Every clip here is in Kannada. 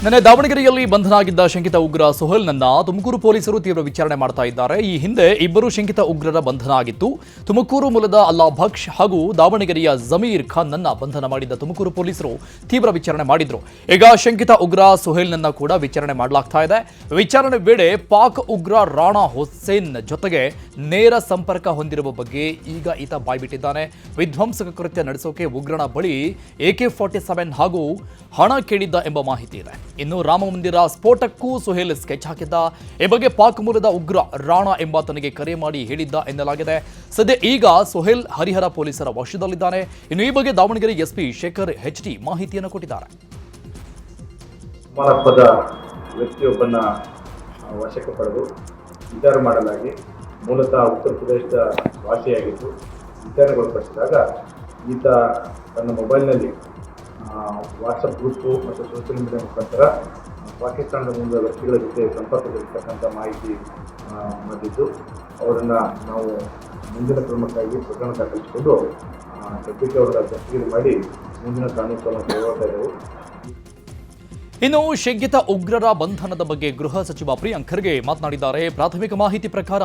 ನಿನ್ನೆ ದಾವಣಗೆರೆಯಲ್ಲಿ ಬಂಧನಾಗಿದ್ದ ಶಂಕಿತ ಉಗ್ರ ಸೊಹೇಲ್ನನ್ನ ತುಮಕೂರು ಪೊಲೀಸರು ತೀವ್ರ ವಿಚಾರಣೆ ಮಾಡ್ತಾ ಇದ್ದಾರೆ. ಈ ಹಿಂದೆ ಇಬ್ಬರು ಶಂಕಿತ ಉಗ್ರರ ಬಂಧನ ಆಗಿತ್ತು. ತುಮಕೂರು ಮೂಲದ ಅಲ್ಲಾ ಭಕ್ಷ್ ಹಾಗೂ ದಾವಣಗೆರೆಯ ಜಮೀರ್ ಖಾನ್ ನನ್ನ ಬಂಧನ ಮಾಡಿದ್ದ ತುಮಕೂರು ಪೊಲೀಸರು ತೀವ್ರ ವಿಚಾರಣೆ ಮಾಡಿದ್ರು. ಈಗ ಶಂಕಿತ ಉಗ್ರ ಸೊಹೇಲ್ನನ್ನ ಕೂಡ ವಿಚಾರಣೆ ಮಾಡಲಾಗ್ತಾ ಇದೆ. ವಿಚಾರಣೆ ವೇಳೆ ಪಾಕ್ ಉಗ್ರ ರಾಣಾ ಹುಸೇನ್ ಜೊತೆಗೆ ನೇರ ಸಂಪರ್ಕ ಹೊಂದಿರುವ ಬಗ್ಗೆ ಈಗ ಈತ ಬಾಯ್ಬಿಟ್ಟಿದ್ದಾನೆ. ವಿಧ್ವಂಸಕ ಕೃತ್ಯ ನಡೆಸೋಕೆ ಉಗ್ರನ ಬಳಿ AK-47 ಹಾಗೂ ಹಣ ಕೇಳಿದ್ದ ಎಂಬ ಮಾಹಿತಿ ಇದೆ. ಇನ್ನು ರಾಮ ಮಂದಿರ ಸ್ಫೋಟಕ್ಕೂ ಸೊಹೇಲ್ ಸ್ಕೆಚ್ ಹಾಕಿದ್ದ. ಈ ಬಗ್ಗೆ ಪಾಕ್ ಮೂಲದ ಉಗ್ರ ರಾಣಾ ಎಂಬಾತನಿಗೆ ಕರೆ ಮಾಡಿ ಹೇಳಿದ್ದ ಎನ್ನಲಾಗಿದೆ. ಸದ್ಯ ಈಗ ಸೊಹೇಲ್ ಹರಿಹರ ಪೊಲೀಸರ ವಶದಲ್ಲಿದ್ದಾನೆ. ಇನ್ನು ಈ ಬಗ್ಗೆ ದಾವಣಗೆರೆ SP ಶೇಖರ್ HD ಮಾಹಿತಿಯನ್ನು ಕೊಟ್ಟಿದ್ದಾರೆ. ಅನುಮಾನಾಸ್ಪದ ವ್ಯಕ್ತಿಯೊಬ್ಬನ ವಶಕ್ಕೆ ಪಡೆದು ವಿಚಾರ ಮಾಡಲಾಗಿ ಮೂಲತಃ ಉತ್ತರ ಪ್ರದೇಶದ ವಾಸಿಯಾಗಿದ್ದು ವಿಚಾರಣೆಗೊಳಪಡಿಸಿದಾಗ ಈತ ತನ್ನ ಮೊಬೈಲ್ನಲ್ಲಿ ವಾಟ್ಸಪ್ ಗ್ರೂಪು ಮತ್ತು ಸೋಷಿಯಲ್ ಮೀಡಿಯಾ ಮುಖಾಂತರ ಪಾಕಿಸ್ತಾನದ ಮೂಲದ ವ್ಯಕ್ತಿಗಳ ಜೊತೆ ಸಂಪರ್ಕದಲ್ಲಿರ್ತಕ್ಕಂಥ ಮಾಹಿತಿ ಬಂದಿದ್ದು ಅವರನ್ನು ನಾವು ಮುಂದಿನ ಕ್ರಮಕ್ಕಾಗಿ ಪ್ರಕರಣ ದಾಖಲಿಸಿಕೊಂಡು ಸದ್ಯಕ್ಕೆ ಅವರ ದಸ್ತಗಿರಿ ಮಾಡಿ ಮುಂದಿನ ಕಾನೂನು ಕ್ರಮ ಕೈಗೊಳ್ತಾ ಇದ್ದೆವು. ಇನ್ನು ಶಂಕಿತ ಉಗ್ರರ ಬಂಧನದ ಬಗ್ಗೆ ಗೃಹ ಸಚಿವ ಪ್ರಿಯಾಂಕ್ ಖರ್ಗೆ ಮಾತನಾಡಿದ್ದಾರೆ. ಪ್ರಾಥಮಿಕ ಮಾಹಿತಿ ಪ್ರಕಾರ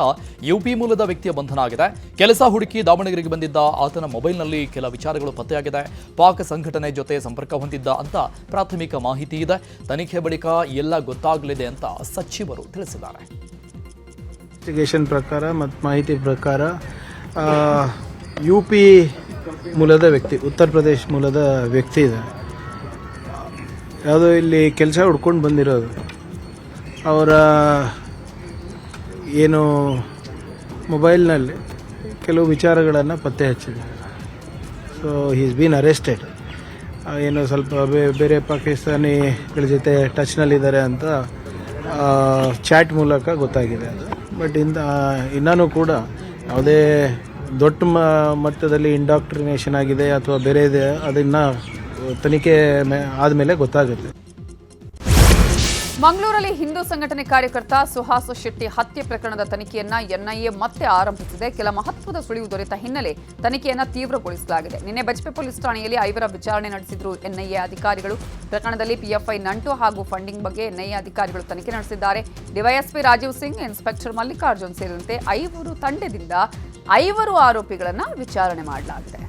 UP ಮೂಲದ ವ್ಯಕ್ತಿಯ ಬಂಧನ ಆಗಿದೆ. ಕೆಲಸ ಹುಡುಕಿ ದಾವಣಗೆರೆಗೆ ಬಂದಿದ್ದ ಆತನ ಮೊಬೈಲ್ನಲ್ಲಿ ಕೆಲ ವಿಚಾರಗಳು ಪತ್ತೆಯಾಗಿದೆ. ಪಾಕ್ ಸಂಘಟನೆ ಜೊತೆ ಸಂಪರ್ಕ ಹೊಂದಿದ್ದ ಅಂತ ಪ್ರಾಥಮಿಕ ಮಾಹಿತಿ ಇದೆ. ತನಿಖೆ ಬಳಿಕ ಎಲ್ಲ ಗೊತ್ತಾಗಲಿದೆ ಅಂತ ಸಚಿವರು ತಿಳಿಸಿದ್ದಾರೆ. ಇನ್ವೆಸ್ಟಿಗೇಷನ್ ಪ್ರಕಾರ ಮತ್ತು ಮಾಹಿತಿ ಪ್ರಕಾರ UP ಮೂಲದ ವ್ಯಕ್ತಿ, ಉತ್ತರ ಪ್ರದೇಶ ಮೂಲದ ವ್ಯಕ್ತಿ ಇದೆ. ಯಾವುದೋ ಇಲ್ಲಿ ಕೆಲಸ ಹುಡ್ಕೊಂಡು ಬಂದಿರೋದು. ಅವರ ಏನು ಮೊಬೈಲ್ನಲ್ಲಿ ಕೆಲವು ವಿಚಾರಗಳನ್ನು ಪತ್ತೆ ಹಚ್ಚಿದೆ. So is been arrested. ಏನು ಸ್ವಲ್ಪ ಬೇರೆ ಪಾಕಿಸ್ತಾನಿಗಳ ಜೊತೆ ಟಚ್ನಲ್ಲಿದ್ದಾರೆ ಅಂತ ಚಾಟ್ ಮೂಲಕ ಗೊತ್ತಾಗಿದೆ ಅದು. ಬಟ್ ಇನ್ನೂ ಕೂಡ ಯಾವುದೇ ದೊಡ್ಡ ಮಟ್ಟದಲ್ಲಿ ಇಂಡಾಕ್ಟ್ರಿನೇಷನ್ ಆಗಿದೆ ಅಥವಾ ಬೇರೆ ಇದೆ, ಅದನ್ನು ತನಿಖೆ ಆದಮೇಲೆ ಗೊತ್ತಾಗುತ್ತೆ. ಮಂಗಳೂರಲ್ಲಿ ಹಿಂದೂ ಸಂಘಟನೆ ಕಾರ್ಯಕರ್ತ ಸುಹಾಸ್ ಶೆಟ್ಟಿ ಹತ್ಯೆ ಪ್ರಕರಣದ ತನಿಖೆಯನ್ನ NIA ಮತ್ತೆ ಆರಂಭಿಸಿದೆ. ಕೆಲ ಮಹತ್ವದ ಸುಳಿವು ದೊರೆತ ಹಿನ್ನೆಲೆ ತನಿಖೆಯನ್ನ ತೀವ್ರಗೊಳಿಸಲಾಗಿದೆ. ನಿನ್ನೆ ಬಜ್ಪೆ ಪೊಲೀಸ್ ಠಾಣೆಯಲ್ಲಿ 5 ವಿಚಾರಣೆ ನಡೆಸಿದ್ರು NIA ಅಧಿಕಾರಿಗಳು. ಪ್ರಕರಣದಲ್ಲಿ PFI ನಂಟು ಹಾಗೂ ಫಂಡಿಂಗ್ ಬಗ್ಗೆ NIA ಅಧಿಕಾರಿಗಳು ತನಿಖೆ ನಡೆಸಿದ್ದಾರೆ. DYSP ರಾಜೀವ್ ಸಿಂಗ್, ಇನ್ಸ್ಪೆಕ್ಟರ್ ಮಲ್ಲಿಕಾರ್ಜುನ್ ಸೇರಿದಂತೆ 5 ತಂಡದಿಂದ 5 ಆರೋಪಿಗಳನ್ನ ವಿಚಾರಣೆ ಮಾಡಲಾಗಿದೆ.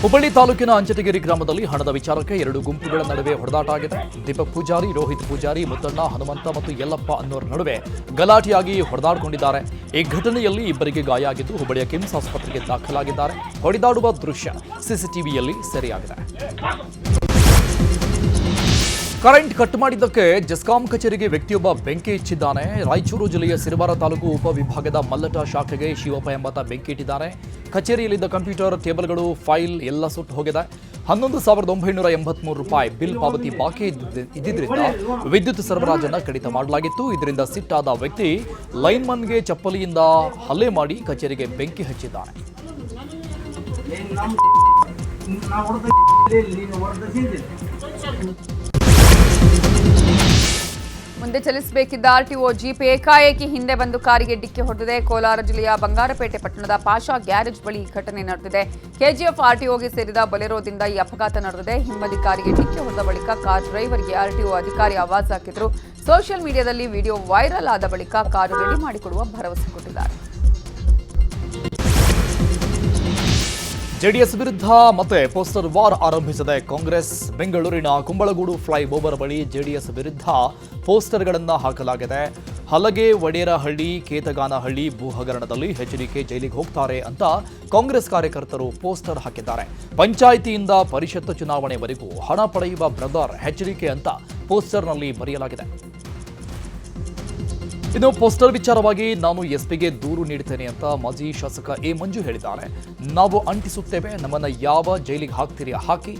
ಹುಬ್ಬಳ್ಳಿ ತಾಲೂಕಿನ ಅಂಚಟಗಿರಿ ಗ್ರಾಮದಲ್ಲಿ ಹಣದ ವಿಚಾರಕ್ಕೆ 2 ಗುಂಪುಗಳ ನಡುವೆ ಹೊಡೆದಾಟ ಆಗಿದೆ. ದೀಪಕ್ ಪೂಜಾರಿ, ರೋಹಿತ್ ಪೂಜಾರಿ, ಮುತ್ತಣ್ಣ, ಹನುಮಂತ ಮತ್ತು ಯಲ್ಲಪ್ಪ ಅನ್ನೋರ ನಡುವೆ ಗಲಾಟೆಯಾಗಿ ಹೊಡೆದಾಡಿಕೊಂಡಿದ್ದಾರೆ. ಈ ಘಟನೆಯಲ್ಲಿ ಇಬ್ಬರಿಗೆ ಗಾಯ ಆಗಿದ್ದು ಹುಬ್ಬಳ್ಳಿಯ ಕಿಮ್ಸ್ ಆಸ್ಪತ್ರೆಗೆ ದಾಖಲಾಗಿದ್ದಾರೆ. ಹೊಡೆದಾಡುವ ದೃಶ್ಯ CCTVಯಲ್ಲಿ ಸೆರೆಯಾಗಿದೆ. ಕರೆಂಟ್ ಕಟ್ ಮಾಡಿದ್ದಕ್ಕೆ ಜೆಸ್ಕಾಂ ಕಚೇರಿಗೆ ವ್ಯಕ್ತಿಯೊಬ್ಬ ಬೆಂಕಿ ಹಚ್ಚಿದ್ದಾನೆ. ರಾಯಚೂರು ಜಿಲ್ಲೆಯ ಸಿರವಾರ ತಾಲೂಕು ಉಪವಿಭಾಗದ ಮಲ್ಲಟ ಶಾಖೆಗೆ ಶಿವಪ್ಪ ಎಂಬಾತ ಬೆಂಕಿ ಇಟ್ಟಿದ್ದಾನೆ. ಕಚೇರಿಯಲ್ಲಿದ್ದ ಕಂಪ್ಯೂಟರ್, ಟೇಬಲ್ಗಳು, ಫೈಲ್ ಎಲ್ಲ ಸುಟ್ಟು ಹೋಗಿದೆ. 11,983 ರೂಪಾಯಿ ಬಿಲ್ ಪಾವತಿ ಬಾಕಿ ಇದ್ದಿದ್ದರಿಂದ ವಿದ್ಯುತ್ ಸರಬರಾಜನ್ನು ಕಡಿತ ಮಾಡಲಾಗಿತ್ತು. ಇದರಿಂದ ಸಿಟ್ಟಾದ ವ್ಯಕ್ತಿ ಲೈನ್ಮನ್ಗೆ ಚಪ್ಪಲಿಯಿಂದ ಹಲ್ಲೆ ಮಾಡಿ ಕಚೇರಿಗೆ ಬೆಂಕಿ ಹಚ್ಚಿದ್ದಾನೆ. ಮುಂದೆ ಚಲಿಸಬೇಕಿದ್ದ RTO ಜೀಪ್ ಏಕಾಏಕಿ ಹಿಂದೆ ಬಂದು ಕಾರಿಗೆ ಡಿಕ್ಕಿ ಹೊಡೆದಿದೆ. ಕೋಲಾರ ಜಿಲ್ಲೆಯ ಬಂಗಾರಪೇಟೆ ಪಟ್ಟಣದ ಪಾಷಾ ಗ್ಯಾರೇಜ್ ಬಳಿ ಈ ಘಟನೆ ನಡೆದಿದೆ. KGF RTOಗೆ ಸೇರಿದ ಬೊಲೆರೋದಿಂದ ಈ ಅಪಘಾತ ನಡೆದಿದೆ. ಹಿಂಬದಿ ಕಾರಿಗೆ ಡಿಕ್ಕಿ ಹೊಡೆದ ಬಳಿಕ ಕಾರ್ ಡ್ರೈವರ್ಗೆ RTO ಅಧಿಕಾರಿ ಆವಾಜ್ ಹಾಕಿದ್ರು. ಸೋಷಿಯಲ್ ಮೀಡಿಯಾದಲ್ಲಿ ವಿಡಿಯೋ ವೈರಲ್ ಆದ ಬಳಿಕ ಕಾರು ರೆಡಿ ಮಾಡಿಕೊಡುವ ಭರವಸೆ ಕೊಟ್ಟಿದ್ದಾರೆ. JDS ವಿರುದ್ಧ ಮತ್ತೆ ಪೋಸ್ಟರ್ ವಾರ್ ಆರಂಭಿಸಿದೆ ಕಾಂಗ್ರೆಸ್. ಬೆಂಗಳೂರಿನ ಕುಂಬಳಗೂಡು ಫ್ಲೈ ಓವರ್ ಬಳಿ JDS ವಿರುದ್ಧ ಪೋಸ್ಟರ್ಗಳನ್ನು ಹಾಕಲಾಗಿದೆ. ಹಲಗೆ, ವಡೇರಹಳ್ಳಿ, ಕೇತಗಾನಹಳ್ಳಿ ಭೂ ಹಗರಣದಲ್ಲಿ HDK ಜೈಲಿಗೆ ಹೋಗ್ತಾರೆ ಅಂತ ಕಾಂಗ್ರೆಸ್ ಕಾರ್ಯಕರ್ತರು ಪೋಸ್ಟರ್ ಹಾಕಿದ್ದಾರೆ. ಪಂಚಾಯಿತಿಯಿಂದ ಪರಿಷತ್ ಚುನಾವಣೆವರೆಗೂ ಹಣ ಪಡೆಯುವ ಬ್ರದರ್ HDK ಅಂತ ಪೋಸ್ಟರ್ನಲ್ಲಿ ಬರೆಯಲಾಗಿದೆ. ಇನ್ನು ಪೋಸ್ಟರ್ ವಿಚಾರವಾಗಿ ನಾನು SPಗೆ ದೂರು ನೀಡುತ್ತೇನೆ ಅಂತ ಮಾಜಿ ಶಾಸಕ A ಮಂಜು ಹೇಳಿದ್ದಾರೆ. ನಾವು ಅಂಟಿಸುತ್ತೇವೆ, ನಮ್ಮನ್ನ ಯಾವ ಜೈಲಿಗೆ ಹಾಕ್ತೀರಿ ಹಾಕಿ.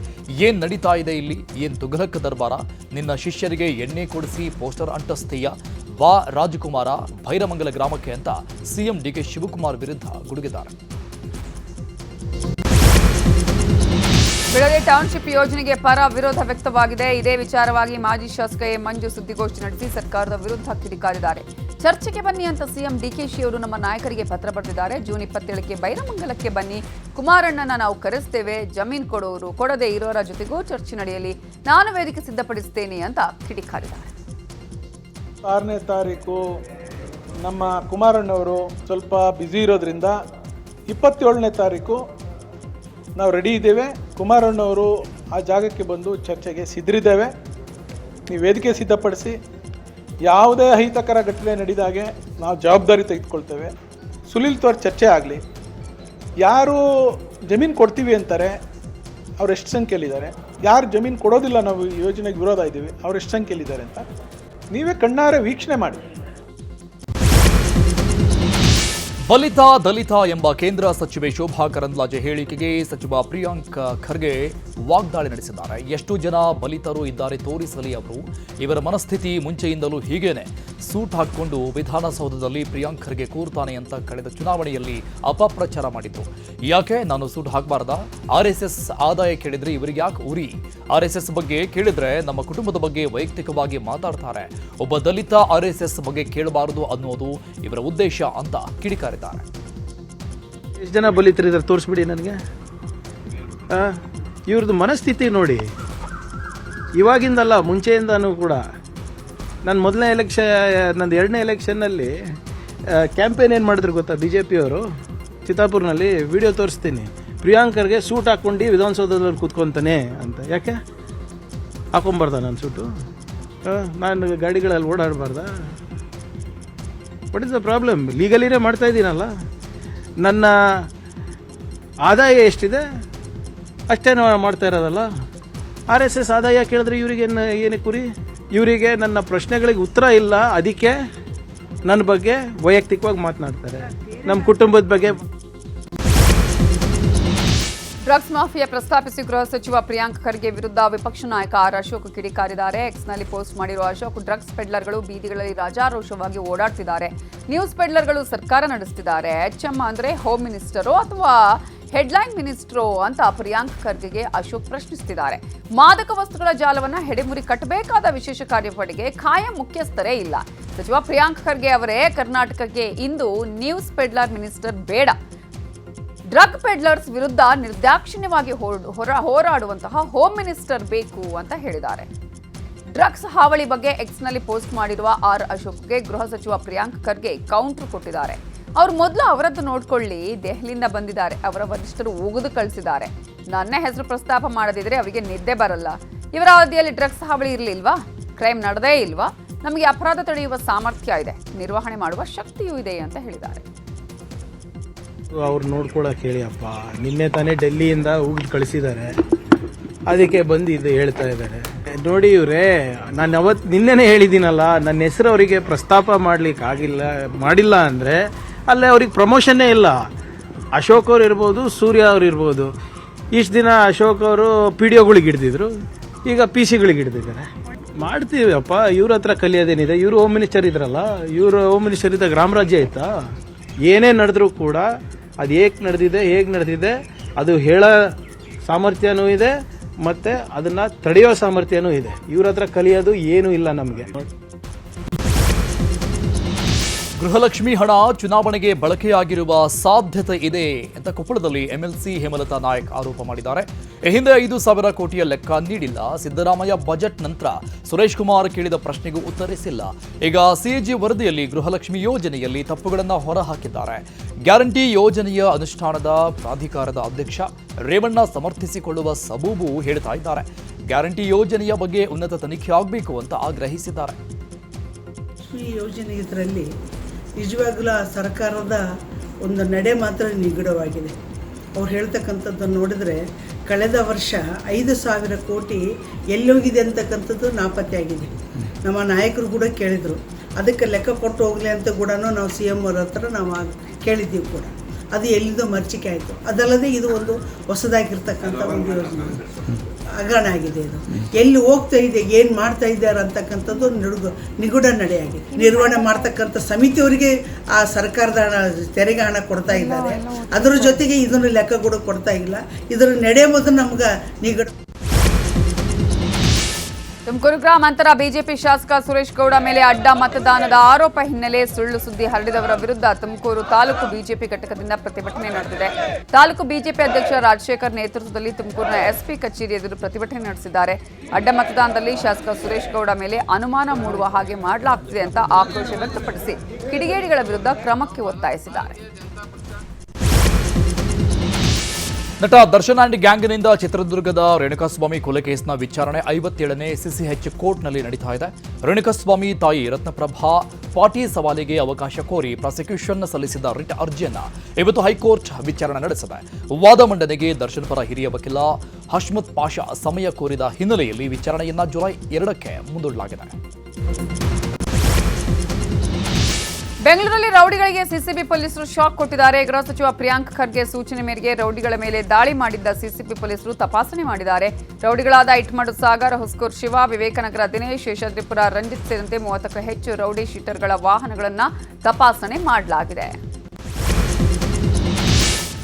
ಏನ್ ನಡೀತಾ ಇದೆ ಇಲ್ಲಿ? ಏನ್ ತುಘಲಕ್ ದರ್ಬಾರ? ನಿನ್ನ ಶಿಷ್ಯರಿಗೆ ಎಣ್ಣೆ ಕೊಡಿಸಿ ಪೋಸ್ಟರ್ ಅಂಟಿಸ್ತೀಯ? ವಾ ರಾಜಕುಮಾರ, ಭೈರಮಂಗಲ ಗ್ರಾಮಕ್ಕೆ ಅಂತ CM DK ಶಿವಕುಮಾರ್ ವಿರುದ್ಧ ಗುಡುಗಿದ್ದಾರೆ. ಬಿಡದಿ ಟೌನ್ಶಿಪ್ ಯೋಜನೆಗೆ ಪರ ವಿರೋಧ ವ್ಯಕ್ತವಾಗಿದೆ. ಇದೇ ವಿಚಾರವಾಗಿ ಮಾಜಿ ಶಾಸಕ ಎ ಮಂಜು ಸುದ್ದಿಗೋಷ್ಠಿ ನಡೆಸಿ ಸರ್ಕಾರದ ವಿರುದ್ಧ ಕಿಡಿಕಾರಿದ್ದಾರೆ. ಚರ್ಚೆಗೆ ಬನ್ನಿ ಅಂತ ಸಿಎಂ ಡಿಕೆಶಿ ಅವರು ನಮ್ಮ ನಾಯಕರಿಗೆ ಪತ್ರ ಬರೆದಿದ್ದಾರೆ. ಜೂನ್ 27ಕ್ಕೆ ಬೈರಮಂಗಲಕ್ಕೆ ಬನ್ನಿ, ಕುಮಾರಣ್ಣನ ನಾವು ಕರೆಸ್ತೇವೆ, ಜಮೀನು ಕೊಡೋರು ಕೊಡದೆ ಇರೋರ ಜೊತೆಗೂ ಚರ್ಚೆ ನಡೆಯಲಿ, ನಾನು ವೇದಿಕೆ ಸಿದ್ಧಪಡಿಸ್ತೇನೆ ಅಂತ ಕಿಡಿಕಾರಿದ್ದಾರೆ. 6ನೇ ತಾರೀಕು ನಮ್ಮ ಕುಮಾರಣ್ಣವರು ಸ್ವಲ್ಪ ಬ್ಯುಸಿ ಇರೋದ್ರಿಂದ 27ನೇ ತಾರೀಕು ನಾವು ರೆಡಿ ಇದ್ದೇವೆ. ಕುಮಾರಣ್ಣವರು ಆ ಜಾಗಕ್ಕೆ ಬಂದು ಚರ್ಚೆಗೆ ಸಿದ್ಧರಿದ್ದೇವೆ. ನೀವು ವೇದಿಕೆ ಸಿದ್ಧಪಡಿಸಿ, ಯಾವುದೇ ಅಹಿತಕರ ಘಟನೆ ನಡೆದಾಗೆ ನಾವು ಜವಾಬ್ದಾರಿ ತೆಗೆದುಕೊಳ್ತೇವೆ. ಸುಲಲಿತವಾಗಿ ಚರ್ಚೆ ಆಗಲಿ. ಯಾರು ಜಮೀನು ಕೊಡ್ತೀವಿ ಅಂತಾರೆ ಅವ್ರು ಎಷ್ಟು ಸಂಖ್ಯೆಯಲ್ಲಿದ್ದಾರೆ, ಯಾರು ಜಮೀನು ಕೊಡೋದಿಲ್ಲ ನಾವು ಈ ಯೋಜನೆಗೆ ವಿರೋಧ ಇದ್ದೀವಿ ಅವ್ರು ಎಷ್ಟು ಸಂಖ್ಯೆಯಲ್ಲಿದ್ದಾರೆ ಅಂತ ನೀವೇ ಕಣ್ಣಾರೆ ವೀಕ್ಷಣೆ ಮಾಡಿ. ಬಲಿತ ದಲಿತ ಎಂಬ ಕೇಂದ್ರ ಸಚಿವೆ ಶೋಭಾ ಕರಂದ್ಲಾಜೆ ಹೇಳಿಕೆಗೆ ಸಚಿವ ಪ್ರಿಯಾಂಕ್ ಖರ್ಗೆ ವಾಗ್ದಾಳಿ ನಡೆಸಿದ್ದಾರೆ. ಎಷ್ಟು ಜನ ಬಲಿತರು ಇದ್ದಾರೆ ತೋರಿಸಲಿ ಅವರು. ಇವರ ಮನಸ್ಥಿತಿ ಮುಂಚೆಯಿಂದಲೂ ಹೀಗೇನೆ. ಸೂಟ್ ಹಾಕಿಕೊಂಡು ವಿಧಾನಸೌಧದಲ್ಲಿ ಪ್ರಿಯಾಂಕ್ ಖರ್ಗೆ ಕೂರ್ತಾನೆ ಅಂತ ಕಳೆದ ಚುನಾವಣೆಯಲ್ಲಿ ಅಪಪ್ರಚಾರ ಮಾಡಿದ್ರು. ಯಾಕೆ ನಾನು ಸೂಟ್ ಹಾಕಬಾರ್ದಾ? RSS ಆದಾಯ ಕೇಳಿದ್ರೆ ಇವರಿಗೆ ಯಾಕೆ ಉರಿ? RSS ಬಗ್ಗೆ ಕೇಳಿದ್ರೆ ನಮ್ಮ ಕುಟುಂಬದ ಬಗ್ಗೆ ವೈಯಕ್ತಿಕವಾಗಿ ಮಾತಾಡ್ತಾರೆ. ಒಬ್ಬ ದಲಿತ RSS ಬಗ್ಗೆ ಕೇಳಬಾರದು ಅನ್ನೋದು ಇವರ ಉದ್ದೇಶ ಅಂತ ಕಿಡಿಕಾರಿದ್ದಾರೆ. ಎಷ್ಟು ಜನ ಬಲಿತರಿದ್ದಾರೆ ತೋರಿಸ್ಬಿಡಿ ನನಗೆ. ಇವ್ರದ್ದು ಮನಸ್ಥಿತಿ ನೋಡಿ. ಇವಾಗಿಂದಲ್ಲ, ಮುಂಚೆಯಿಂದನೂ ಕೂಡ. ನನ್ನ ಮೊದಲನೇ ನಂದು 2ನೇ ಎಲೆಕ್ಷನ್ನಲ್ಲಿ ಕ್ಯಾಂಪೇನ್ ಏನು ಮಾಡಿದ್ರು ಗೊತ್ತಾ BJP ಅವರು? ಚಿತ್ತಾಪುರ್ನಲ್ಲಿ ವಿಡಿಯೋ ತೋರಿಸ್ತೀನಿ. ಪ್ರಿಯಾಂಕರ್ಗೆ ಸೂಟ್ ಹಾಕ್ಕೊಂಡು ವಿಧಾನಸೌಧದಲ್ಲಿ ಕೂತ್ಕೊತಾನೆ ಅಂತ. ಯಾಕೆ ಹಾಕೊಂಬಾರ್ದ ನಾನು ಸೂಟು? ನಾನು ಗಾಡಿಗಳಲ್ಲಿ ಓಡಾಡಬಾರ್ದ? What is the problem? ಲೀಗಲಿನೇ ಮಾಡ್ತಾ ಇದ್ದೀನಲ್ಲ. ನನ್ನ ಆದಾಯ ಎಷ್ಟಿದೆ ಅಷ್ಟೇ ಮಾಡ್ತಾ ಇರೋದಲ್ಲ. RSS ಆದಾಯ ಕೇಳಿದ್ರೆ ಇವರಿಗೆ ಏನಕ್ಕೆ ಕುರಿ? ಇವರಿಗೆ ನನ್ನ ಪ್ರಶ್ನೆಗಳಿಗೆ ಉತ್ತರ ಇಲ್ಲ, ಅದಕ್ಕೆ ನನ್ನ ಬಗ್ಗೆ ವೈಯಕ್ತಿಕವಾಗಿ ಮಾತನಾಡ್ತಾರೆ, ನಮ್ಮ ಕುಟುಂಬದ ಬಗ್ಗೆ. ಡ್ರಗ್ಸ್ ಮಾಫಿಯಾ ಪ್ರಸ್ತಾಪಿಸಿ ಗೃಹ ಸಚಿವ ಪ್ರಿಯಾಂಕ್ ಖರ್ಗೆ ವಿರುದ್ಧ ವಿಪಕ್ಷ ನಾಯಕ ಆರ್ ಅಶೋಕ್ ಕಿಡಿಕಾರಿದ್ದಾರೆ. ಎಕ್ಸ್ನಲ್ಲಿ ಪೋಸ್ಟ್ ಮಾಡಿರುವ ಅಶೋಕ್, ಡ್ರಗ್ಸ್ ಪೆಡ್ಲರ್ಗಳು ಬೀದಿಗಳಲ್ಲಿ ರಾಜಾರೋಷವಾಗಿ ಓಡಾಡ್ತಿದ್ದಾರೆ, ನ್ಯೂಸ್ ಪೆಡ್ಲರ್ಗಳು ಸರ್ಕಾರ ನಡೆಸ್ತಿದ್ದಾರೆ, HM ಅಂದ್ರೆ ಹೋಮ್ ಮಿನಿಸ್ಟರು ಅಥವಾ ಹೆಡ್ಲೈನ್ ಮಿನಿಸ್ಟ್ರೋ ಅಂತ ಪ್ರಿಯಾಂಕ್ ಖರ್ಗೆಗೆ ಅಶೋಕ್ ಪ್ರಶ್ನಿಸುತ್ತಿದ್ದಾರೆ. ಮಾದಕ ವಸ್ತುಗಳ ಜಾಲವನ್ನ ಹೆಡೆಮುರಿ ಕಟ್ಟಬೇಕಾದ ವಿಶೇಷ ಕಾರ್ಯಪಡೆಗೆ ಖಾಯಂ ಮುಖ್ಯಸ್ಥರೇ ಇಲ್ಲ. ಸಚಿವ ಪ್ರಿಯಾಂಕ್ ಖರ್ಗೆ ಅವರೇ, ಕರ್ನಾಟಕಕ್ಕೆ ಇಂದು ನ್ಯೂಸ್ ಪೆಡ್ಲರ್ ಮಿನಿಸ್ಟರ್ ಬೇಡ, ಡ್ರಗ್ ಪೆಡ್ಲರ್ಸ್ ವಿರುದ್ಧ ನಿರ್ದಾಕ್ಷಿಣ್ಯವಾಗಿ ಹೋರಾಡುವಂತಹ ಹೋಮ್ ಮಿನಿಸ್ಟರ್ ಬೇಕು ಅಂತ ಹೇಳಿದ್ದಾರೆ. ಡ್ರಗ್ಸ್ ಹಾವಳಿ ಬಗ್ಗೆ ಎಕ್ಸ್ನಲ್ಲಿ ಪೋಸ್ಟ್ ಮಾಡಿರುವ ಆರ್ ಅಶೋಕ್ಗೆ ಗೃಹ ಸಚಿವ ಪ್ರಿಯಾಂಕ್ ಖರ್ಗೆ ಕೌಂಟರ್ ಕೊಟ್ಟಿದ್ದಾರೆ. ಅವ್ರು ಮೊದಲು ಅವರದ್ದು ನೋಡ್ಕೊಳ್ಳಿ, ದೆಹಲಿಯಿಂದ ಬಂದಿದ್ದಾರೆ, ಅವರ ವರಿಷ್ಠರು ಉಗಿದು ಕಳಿಸಿದ್ದಾರೆ. ನನ್ನ ಹೆಸರು ಪ್ರಸ್ತಾಪ ಮಾಡದಿದ್ರೆ ಅವರಿಗೆ ನಿದ್ದೆ ಬರಲ್ಲ. ಇವರ ಅವಧಿಯಲ್ಲಿ ಡ್ರಗ್ಸ್ ಹಾವಳಿ ಇರಲಿಲ್ವಾ? ಕ್ರೈಮ್ ನಡೆದೇ ಇಲ್ವಾ? ನಮಗೆ ಅಪರಾಧ ತಡೆಯುವ ಸಾಮರ್ಥ್ಯ ಇದೆ, ನಿರ್ವಹಣೆ ಮಾಡುವ ಶಕ್ತಿಯೂ ಇದೆ ಅಂತ ಹೇಳಿದ್ದಾರೆ. ಅವ್ರು ನೋಡ್ಕೊಳಕ್ಕೆ ಹೇಳಿ ಅಪ್ಪ. ನಿನ್ನೆ ತಾನೇ ಡೆಲ್ಲಿಯಿಂದ ಉಗಿದು ಕಳಿಸಿದ್ದಾರೆ, ಅದಕ್ಕೆ ಬಂದು ಇದು ಹೇಳ್ತಾ ಇದ್ದಾರೆ. ನೋಡಿ ಇವರೇ, ನಾನು ನಿನ್ನೆನೇ ಹೇಳಿದ್ದೀನಲ್ಲ, ನನ್ನ ಹೆಸರು ಅವರಿಗೆ ಪ್ರಸ್ತಾಪ ಮಾಡಿಲ್ಲ ಅಂದರೆ ಅಲ್ಲೇ ಅವ್ರಿಗೆ ಪ್ರಮೋಷನ್ನೇ ಇಲ್ಲ. ಅಶೋಕ್ ಅವ್ರು ಇರ್ಬೋದು, ಸೂರ್ಯ ಅವ್ರು ಇರ್ಬೋದು. ಇಷ್ಟು ದಿನ ಅಶೋಕ್ ಅವರು PDOಗಳಿಗೆ ಹಿಡ್ದಿದ್ರು, ಈಗ PC ಗಳಿಗೆ ಹಿಡ್ದಿದ್ದಾರೆ. ಮಾಡ್ತೀವಿ ಅಪ್ಪ, ಇವ್ರ ಹತ್ರ ಕಲಿಯೋದೇನಿದೆ? ಇವರು ಹೋಮ್ ಮಿನಿಸ್ಟರ್ ಇದ್ರಲ್ಲ, ಇವರು ಹೋಮ್ ಮಿನಿಸ್ಟರ್ ಇದ್ದಾಗ ರಾಮರಾಜ್ಯ ಆಯ್ತಾ? ಏನೇ ನಡೆದ್ರೂ ಕೂಡ ಅದು ಹೇಗೆ ನಡೆದಿದೆ ಅದು ಹೇಳೋ ಸಾಮರ್ಥ್ಯನೂ ಇದೆ, ಮತ್ತು ಅದನ್ನು ತಡೆಯೋ ಸಾಮರ್ಥ್ಯನೂ ಇದೆ. ಇವ್ರ ಹತ್ರ ಕಲಿಯೋದು ಏನೂ ಇಲ್ಲ ನಮಗೆ. ಗೃಹಲಕ್ಷ್ಮಿ ಹಣ ಚುನಾವಣೆಗೆ ಬಳಕೆಯಾಗಿರುವ ಸಾಧ್ಯತೆ ಇದೆ ಅಂತ ಕೊಪ್ಪಳದಲ್ಲಿ MLC ಹೇಮಲತಾ ನಾಯಕ್ ಆರೋಪ ಮಾಡಿದ್ದಾರೆ. ಈ ಹಿಂದೆ 5,000 ಕೋಟಿಯ ಲೆಕ್ಕ ನೀಡಿಲ್ಲ. ಸಿದ್ದರಾಮಯ್ಯ ಬಜೆಟ್ ನಂತರ ಸುರೇಶ್ ಕುಮಾರ್ ಕೇಳಿದ ಪ್ರಶ್ನೆಗೂ ಉತ್ತರಿಸಿಲ್ಲ. ಈಗ CAG ವರದಿಯಲ್ಲಿ ಗೃಹಲಕ್ಷ್ಮಿ ಯೋಜನೆಯಲ್ಲಿ ತಪ್ಪುಗಳನ್ನು ಹೊರಹಾಕಿದ್ದಾರೆ. ಗ್ಯಾರಂಟಿ ಯೋಜನೆಯ ಅನುಷ್ಠಾನದ ಪ್ರಾಧಿಕಾರದ ಅಧ್ಯಕ್ಷ ರೇವಣ್ಣ ಸಮರ್ಥಿಸಿಕೊಳ್ಳುವ ಸಬೂಬು ಹೇಳ್ತಾ ಇದ್ದಾರೆ. ಗ್ಯಾರಂಟಿ ಯೋಜನೆಯ ಬಗ್ಗೆ ಉನ್ನತ ತನಿಖೆ ಆಗಬೇಕು ಅಂತ ಆಗ್ರಹಿಸಿದ್ದಾರೆ. ಈ ಯೋಜನೆ ಇದರಲ್ಲಿ ನಿಜವಾಗ್ಲೂ ಸರ್ಕಾರದ ಒಂದು ನಡೆ ಮಾತ್ರ ನಿಗೂಢವಾಗಿದೆ. ಅವ್ರು ಹೇಳ್ತಕ್ಕಂಥದ್ದನ್ನು ನೋಡಿದ್ರೆ ಕಳೆದ ವರ್ಷ 5,000 ಕೋಟಿ ಎಲ್ಲೋಗಿದೆ ಅಂತಕ್ಕಂಥದ್ದು ನಾಪತ್ತೆಯಾಗಿದೆ. ನಮ್ಮ ನಾಯಕರು ಕೂಡ ಕೇಳಿದರು, ಅದಕ್ಕೆ ಲೆಕ್ಕ ಕೊಟ್ಟು ಹೋಗಲಿ ಅಂತ ಕೂಡ ನಾವು CM ಅವ್ರ ಹತ್ರ ನಾವು ಕೇಳಿದ್ದೀವಿ ಕೂಡ. ಅದು ಎಲ್ಲಿಂದೋ ಮರ್ಚಿಕೆ ಆಯಿತು. ಅದಲ್ಲದೆ ಇದು ಒಂದು ಹೊಸದಾಗಿರ್ತಕ್ಕಂಥ ಒಂದು ಯೋಜನೆ. ಹಗರಣ ಆಗಿದೆ. ಇದು ಎಲ್ಲಿ ಹೋಗ್ತಾ ಇದೆ, ಏನು ಮಾಡ್ತಾ ಇದ್ದಾರೆ ಅಂತಕ್ಕಂಥದ್ದು ನಿಗೂಢ ನಡೆಯಾಗಿದೆ. ನಿರ್ವಹಣೆ ಮಾಡ್ತಕ್ಕಂಥ ಸಮಿತಿಯವರಿಗೆ ಆ ಸರ್ಕಾರದ ಹಣ, ತೆರಿಗೆ ಹಣ ಕೊಡ್ತಾ ಇದ್ದಾರೆ. ಅದರ ಜೊತೆಗೆ ಇದನ್ನು ಲೆಕ್ಕ ಕೂಡ ಕೊಡ್ತಾ ಇಲ್ಲ. ಇದರ ನಡೆಯುವುದು ನಮ್ಗೆ ನಿಗೂಢ. ತುಮಕೂರು ಗ್ರಾಮಾಂತರ ಬಿಜೆಪಿ ಶಾಸಕ ಸುರೇಶ್ ಗೌಡ ಮೇಲೆ ಅಡ್ಡ ಮತದಾನದ ಆರೋಪ ಹಿನ್ನೆಲೆ ಸುಳ್ಳು ಸುದ್ದಿ ಹರಡಿದವರ ವಿರುದ್ಧ ತುಮಕೂರು ತಾಲೂಕು ಬಿಜೆಪಿ ಘಟಕದಿಂದ ಪ್ರತಿಭಟನೆ ನಡೆದಿದೆ. ತಾಲೂಕು ಬಿಜೆಪಿ ಅಧ್ಯಕ್ಷ ರಾಜಶೇಖರ್ ನೇತೃತ್ವದಲ್ಲಿ ತುಮಕೂರಿನ ಎಸ್ಪಿ ಕಚೇರಿ ಎದುರು ಪ್ರತಿಭಟನೆ ನಡೆಸಿದ್ದಾರೆ. ಅಡ್ಡ ಮತದಾನದಲ್ಲಿ ಶಾಸಕ ಸುರೇಶ್ ಗೌಡ ಮೇಲೆ ಅನುಮಾನ ಮೂಡುವ ಹಾಗೆ ಮಾಡಲಾಗ್ತಿದೆ ಅಂತ ಆಕ್ರೋಶ ವ್ಯಕ್ತಪಡಿಸಿ ಕಿಡಿಗೇಡಿಗಳ ವಿರುದ್ಧ ಕ್ರಮಕ್ಕೆ ಒತ್ತಾಯಿಸಿದ್ದಾರೆ. ನಟ ದರ್ಶನ್ ಆ್ಯಂಡ್ ಗ್ಯಾಂಗ್ನಿಂದ ಚಿತ್ರದುರ್ಗದ ರೇಣುಕಾಸ್ವಾಮಿ ಕೊಲೆ ಕೇಸ್ನ ವಿಚಾರಣೆ 57ನೇ ಸಿಸಿಎಚ್ ಕೋರ್ಟ್ನಲ್ಲಿ ನಡೀತಾ ಇದೆ. ರೇಣುಕಾಸ್ವಾಮಿ ತಾಯಿ ರತ್ನಪ್ರಭಾ ಪಾಟಿ ಸವಾಲಿಗೆ ಅವಕಾಶ ಕೋರಿ ಪ್ರಾಸಿಕ್ಯೂಷನ್ ಸಲ್ಲಿಸಿದ ರಿಟ್ ಅರ್ಜಿಯನ್ನ ಇವತ್ತು ಹೈಕೋರ್ಟ್ ವಿಚಾರಣೆ ನಡೆಸಿದೆ. ವಾದ ಮಂಡನೆಗೆ ದರ್ಶನ್ ಪರ ಹಿರಿಯ ವಕೀಲ ಹಶ್ಮತ್ ಪಾಷಾ ಸಮಯ ಕೋರಿದ ಹಿನ್ನೆಲೆಯಲ್ಲಿ ವಿಚಾರಣೆಯನ್ನ ಜುಲೈ 2ಕ್ಕೆ ಮುಂದೂಡಲಾಗಿದೆ. ಬೆಂಗಳೂರಲ್ಲಿ ರೌಡಿಗಳಿಗೆ ಸಿಸಿಬಿ ಪೊಲೀಸರು ಶಾಕ್ ಕೊಟ್ಟಿದ್ದಾರೆ. ಗೃಹ ಸಚಿವ ಪ್ರಿಯಾಂಕ್ ಖರ್ಗೆ ಸೂಚನೆ ಮೇರೆಗೆ ರೌಡಿಗಳ ಮೇಲೆ ದಾಳಿ ಮಾಡಿದ್ದ ಸಿಸಿಬಿ ಪೊಲೀಸರು ತಪಾಸಣೆ ಮಾಡಿದ್ದಾರೆ. ರೌಡಿಗಳಾದ ಇಟ್ಮಡು ಸಾಗರ್, ಹುಸ್ಕೂರ್ ಶಿವ, ವಿವೇಕನಗರ ದಿನೇಶ್, ಶೇಷಾದ್ರಿಪುರ ರಂಜಿತ್ ಸೇರಿದಂತೆ 30ಕ್ಕೂ ಹೆಚ್ಚು ರೌಡಿ ಶೀಟರ್ಗಳ ವಾಹನಗಳನ್ನು ತಪಾಸಣೆ ಮಾಡಲಾಗಿದೆ.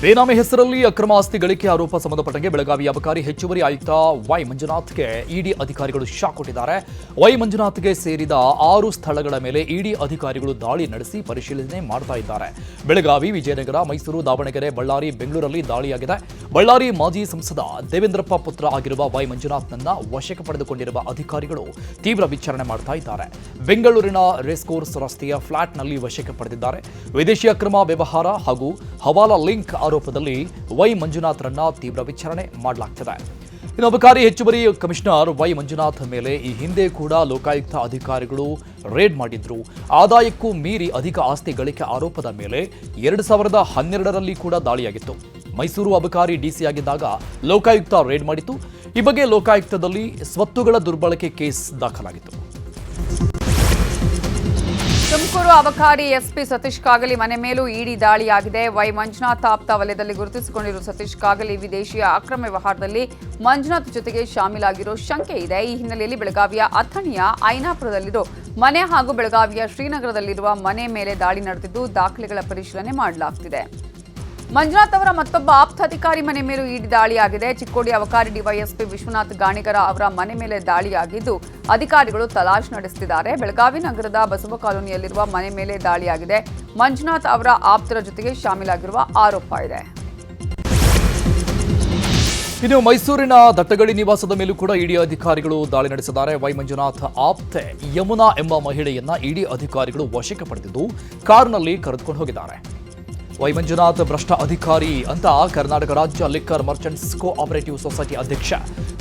ಬೇನಾಮಿ ಹೆಸರಲ್ಲಿ ಅಕ್ರಮ ಆಸ್ತಿ ಗಳಿಕೆ ಆರೋಪ ಸಂಬಂಧಪಟ್ಟಂತೆ ಬೆಳಗಾವಿ ಅಬಕಾರಿ ಹೆಚ್ಚುವರಿ ಆಯುಕ್ತ ವೈ ಮಂಜುನಾಥ್ಗೆ ಇಡಿ ಅಧಿಕಾರಿಗಳು ಶಾಕ್ ಕೊಟ್ಟಿದ್ದಾರೆ. ವೈ ಮಂಜುನಾಥ್ಗೆ ಸೇರಿದ 6 ಸ್ಥಳಗಳ ಮೇಲೆ ಇಡಿ ಅಧಿಕಾರಿಗಳು ದಾಳಿ ನಡೆಸಿ ಪರಿಶೀಲನೆ ಮಾಡ್ತಾ ಇದ್ದಾರೆ. ಬೆಳಗಾವಿ, ವಿಜಯನಗರ, ಮೈಸೂರು, ದಾವಣಗೆರೆ, ಬಳ್ಳಾರಿ, ಬೆಂಗಳೂರಲ್ಲಿ ದಾಳಿಯಾಗಿದೆ. ಬಳ್ಳಾರಿ ಮಾಜಿ ಸಂಸದ ದೇವೇಂದ್ರಪ್ಪ ಪುತ್ರ ಆಗಿರುವ ವೈ ಮಂಜುನಾಥ್ನನ್ನ ವಶಕ್ಕೆ ಪಡೆದುಕೊಂಡಿರುವ ಅಧಿಕಾರಿಗಳು ತೀವ್ರ ವಿಚಾರಣೆ ಮಾಡ್ತಾ ಇದ್ದಾರೆ. ಬೆಂಗಳೂರಿನ ರೇಸ್ಕೋರ್ಸ್ ರಸ್ತೆಯ ಫ್ಲಾಟ್ನಲ್ಲಿ ವಶಕ್ಕೆ ಪಡೆದಿದ್ದಾರೆ. ವಿದೇಶಿ ಅಕ್ರಮ ವ್ಯವಹಾರ ಹಾಗೂ ಹವಾಲಾ ಲಿಂಕ್ ಆರೋಪದಲ್ಲಿ ವೈ ಮಂಜುನಾಥ್ರನ್ನ ತೀವ್ರ ವಿಚಾರಣೆ ಮಾಡಲಾಗ್ತಿದೆ. ಇನ್ನು ಅಬಕಾರಿ ಹೆಚ್ಚುವರಿ ಕಮಿಷನರ್ ವೈ ಮಂಜುನಾಥ್ ಮೇಲೆ ಈ ಹಿಂದೆ ಕೂಡ ಲೋಕಾಯುಕ್ತ ಅಧಿಕಾರಿಗಳು ರೇಡ್ ಮಾಡಿದ್ರು. ಆದಾಯಕ್ಕೂ ಮೀರಿ ಅಧಿಕ ಆಸ್ತಿ ಗಳಿಕೆ ಆರೋಪದ ಮೇಲೆ 2012ರಲ್ಲಿ ಕೂಡ ದಾಳಿಯಾಗಿತ್ತು. ಮೈಸೂರು ಅಬಕಾರಿ ಡಿಸಿ ಆಗಿದ್ದಾಗ ಲೋಕಾಯುಕ್ತ ರೇಡ್ ಮಾಡಿತ್ತು. ಈ ಬಗ್ಗೆ ಲೋಕಾಯುಕ್ತದಲ್ಲಿ ಸ್ವತ್ತುಗಳ ದುರ್ಬಳಕೆ ಕೇಸ್ ದಾಖಲಾಗಿತ್ತು. ತುಮಕೂರು ಅಬಕಾರಿ ಎಸ್ಪಿ ಸತೀಶ್ ಕಾಗಲಿ ಮನೆ ಮೇಲೂ ಇಡಿ ದಾಳಿಯಾಗಿದೆ. ವೈ ಮಂಜುನಾಥ್ ಆಪ್ತ ವಲಯದಲ್ಲಿ ಗುರುತಿಸಿಕೊಂಡಿರುವ ಸತೀಶ್ ಕಾಗಲಿ ವಿದೇಶಿಯ ಅಕ್ರಮ ವ್ಯವಹಾರದಲ್ಲಿ ಮಂಜುನಾಥ್ ಜೊತೆಗೆ ಶಾಮೀಲಾಗಿರೋ ಶಂಕೆ ಇದೆ. ಈ ಹಿನ್ನೆಲೆಯಲ್ಲಿ ಬೆಳಗಾವಿಯ ಅಥಣಿಯ ಐನಾಪುರದಲ್ಲಿರೋ ಮನೆ ಹಾಗೂ ಬೆಳಗಾವಿಯ ಶ್ರೀನಗರದಲ್ಲಿರುವ ಮನೆ ಮೇಲೆ ದಾಳಿ ನಡೆದಿದ್ದು ದಾಖಲೆಗಳ ಪರಿಶೀಲನೆ ಮಾಡಲಾಗುತ್ತಿದೆ. ಮಂಜುನಾಥ್ ಅವರ ಮತ್ತೊಬ್ಬ ಆಪ್ತ ಅಧಿಕಾರಿ ಮನೆ ಮೇಲೂ ಇಡಿ ದಾಳಿಯಾಗಿದೆ. ಚಿಕ್ಕೋಡಿ ಅಬಕಾರಿ ಡಿವೈಎಸ್ಪಿ ವಿಶ್ವನಾಥ್ ಗಾಣಿಗರ ಅವರ ಮನೆ ಮೇಲೆ ದಾಳಿಯಾಗಿದ್ದು ಅಧಿಕಾರಿಗಳು ತಲಾಶ್ ನಡೆಸುತ್ತಿದ್ದಾರೆ. ಬೆಳಗಾವಿ ನಗರದ ಬಸವ ಕಾಲೋನಿಯಲ್ಲಿರುವ ಮನೆ ಮೇಲೆ ದಾಳಿಯಾಗಿದೆ. ಮಂಜುನಾಥ್ ಅವರ ಆಪ್ತರ ಜೊತೆಗೆ ಶಾಮೀಲಾಗಿರುವ ಆರೋಪ ಇದೆ. ಇನ್ನು ಮೈಸೂರಿನ ದಟ್ಟಗಡಿ ನಿವಾಸದ ಮೇಲೂ ಕೂಡ ಇಡಿ ಅಧಿಕಾರಿಗಳು ದಾಳಿ ನಡೆಸಿದ್ದಾರೆ. ವೈ ಮಂಜುನಾಥ್ ಆಪ್ತೆ ಯಮುನಾ ಎಂಬ ಮಹಿಳೆಯನ್ನ ಇಡಿ ಅಧಿಕಾರಿಗಳು ವಶಕ್ಕೆ ಪಡೆದಿದ್ದು ಕಾರ್ನಲ್ಲಿ ಕರೆದುಕೊಂಡು ಹೋಗಿದ್ದಾರೆ. ವೈ ಮಂಜುನಾಥ್ ಭ್ರಷ್ಟ ಅಧಿಕಾರಿ ಅಂತ ಕರ್ನಾಟಕ ರಾಜ್ಯ ಲಿಕ್ಕರ್ ಮರ್ಚೆಂಟ್ಸ್ ಕೋಆಪರೇಟಿವ್ ಸೊಸೈಟಿ ಅಧ್ಯಕ್ಷ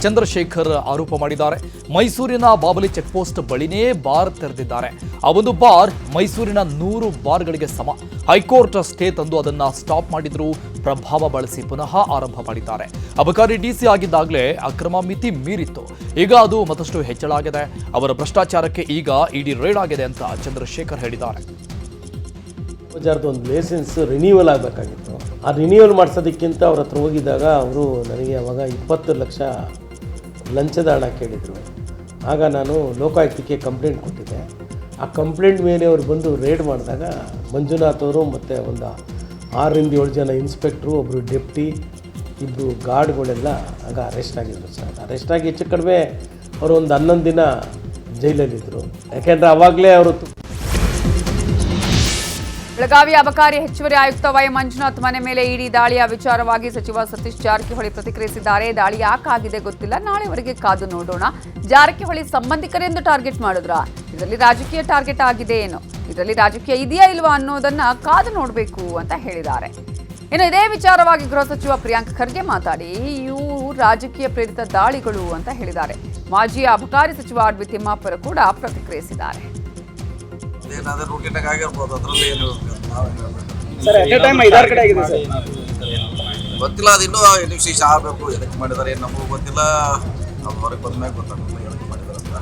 ಚಂದ್ರಶೇಖರ್ ಆರೋಪ ಮಾಡಿದ್ದಾರೆ. ಮೈಸೂರಿನ ಬಾಬಲಿ ಚೆಕ್ಪೋಸ್ಟ್ ಬಳಿನೇ ಬಾರ್ ತೆರೆದಿದ್ದಾರೆ. ಆ ಒಂದು ಬಾರ್ ಮೈಸೂರಿನ 100 ಬಾರ್ಗಳಿಗೆ ಸಮ. ಹೈಕೋರ್ಟ್ ಸ್ಟೇ ತಂದು ಅದನ್ನ ಸ್ಟಾಪ್ ಮಾಡಿದ್ರು. ಪ್ರಭಾವ ಬಳಸಿ ಪುನಃ ಆರಂಭ ಮಾಡಿದ್ದಾರೆ. ಅಬಕಾರಿ ಡಿಸಿ ಆಗಿದ್ದಾಗಲೇ ಅಕ್ರಮ ಮಿತಿ ಮೀರಿತ್ತು. ಈಗ ಅದು ಮತ್ತಷ್ಟು ಹೆಚ್ಚಳ ಆಗಿದೆ. ಅವರ ಭ್ರಷ್ಟಾಚಾರಕ್ಕೆ ಈಗ ಇಡಿ ರೇಡ್ ಆಗಿದೆ ಅಂತ ಚಂದ್ರಶೇಖರ್ ಹೇಳಿದ್ದಾರೆ. ಒಂದು ಲೈಸೆನ್ಸ್ ರಿನ್ಯೂವಲ್ ಆಗಬೇಕಾಗಿತ್ತು. ಆ ರಿನ್ಯೂವಲ್ ಮಾಡಿಸೋದಕ್ಕಿಂತ ಅವ್ರ ಹತ್ರ ಹೋಗಿದ್ದಾಗ ಅವರು ನನಗೆ ಅವಾಗ 20 ಲಕ್ಷ ಲಂಚದ ಹಣ ಕೇಳಿದರು. ಆಗ ನಾನು ಲೋಕಾಯುಕ್ತಕ್ಕೆ ಕಂಪ್ಲೇಂಟ್ ಕೊಟ್ಟಿದ್ದೆ. ಆ ಕಂಪ್ಲೇಂಟ್ ಮೇಲೆ ಅವರು ಬಂದು ರೇಡ್ ಮಾಡಿದಾಗ ಮಂಜುನಾಥ್ ಅವರು ಮತ್ತು ಒಂದು 6-7 ಜನ ಇನ್ಸ್ಪೆಕ್ಟ್ರು, ಒಬ್ಬರು ಡೆಪ್ಟಿ, 2 ಗಾರ್ಡ್ಗಳೆಲ್ಲ ಆಗ ಅರೆಸ್ಟ್ ಆಗಿದ್ರು ಸರ್. ಅರೆಸ್ಟ್ ಆಗಿ ಹೆಚ್ಚು ಕಡಿಮೆ ಅವರು ಒಂದು 11 ದಿನ ಜೈಲಲ್ಲಿದ್ದರು. ಯಾಕೆಂದರೆ ಆವಾಗಲೇ ಅವರು ಬೆಳಗಾವಿ ಅಬಕಾರಿ ಹೆಚ್ಚುವರಿ ಆಯುಕ್ತ ವೈ ಮಂಜುನಾಥ್ ಮನೆ ಮೇಲೆ ಇಡಿ ದಾಳಿಯ ವಿಚಾರವಾಗಿ ಸಚಿವ ಸತೀಶ್ ಜಾರಕಿಹೊಳಿ ಪ್ರತಿಕ್ರಿಯಿಸಿದ್ದಾರೆ. ದಾಳಿ ಯಾಕಾಗಿದೆ ಗೊತ್ತಿಲ್ಲ, ನಾಳೆವರೆಗೆ ಕಾದು ನೋಡೋಣ. ಜಾರಕಿಹೊಳಿ ಸಂಬಂಧಿಕರೆಂದು ಟಾರ್ಗೆಟ್ ಮಾಡಿದ್ರ? ಇದರಲ್ಲಿ ರಾಜಕೀಯ ಟಾರ್ಗೆಟ್ ಆಗಿದೆ ಏನು? ಇದರಲ್ಲಿ ರಾಜಕೀಯ ಇದೆಯಾ ಇಲ್ವಾ ಅನ್ನೋದನ್ನ ಕಾದು ನೋಡಬೇಕು ಅಂತ ಹೇಳಿದ್ದಾರೆ. ಇನ್ನು ಇದೇ ವಿಚಾರವಾಗಿ ಗೃಹ ಸಚಿವ ಪ್ರಿಯಾಂಕ್ ಖರ್ಗೆ ಮಾತಾಡಿ ಇವು ರಾಜಕೀಯ ಪ್ರೇರಿತ ದಾಳಿಗಳು ಅಂತ ಹೇಳಿದ್ದಾರೆ. ಮಾಜಿ ಅಬಕಾರಿ ಸಚಿವ ಆರ್.ವಿ. ತಿಮ್ಮಾಪುರ ಕೂಡ ಪ್ರತಿಕ್ರಿಯಿಸಿದ್ದಾರೆ. ಏನಾದರೂ ರೂಟೀನಾಗಿ ಆಗಿರ್ಬೋದು, ಅದರಲ್ಲಿ ಏನು ಗೊತ್ತಿಲ್ಲ. ಅದು ಇನ್ನೂ ಇನ್ವೆಸ್ಟಿಗೇಷನ್ ಆಗಬೇಕು. ಎದಕ್ಕೆ ಮಾಡಿದ್ದಾರೆ ಏನು ನಮಗೂ ಗೊತ್ತಿಲ್ಲ. ನಾವು ಹೊರಗೆ ಬಂದ್ಮೇಲೆ ಗೊತ್ತಾಗುತ್ತೆ ಎದಕ್ಕೆ ಮಾಡಿದ್ದಾರೆ ಅಂತ.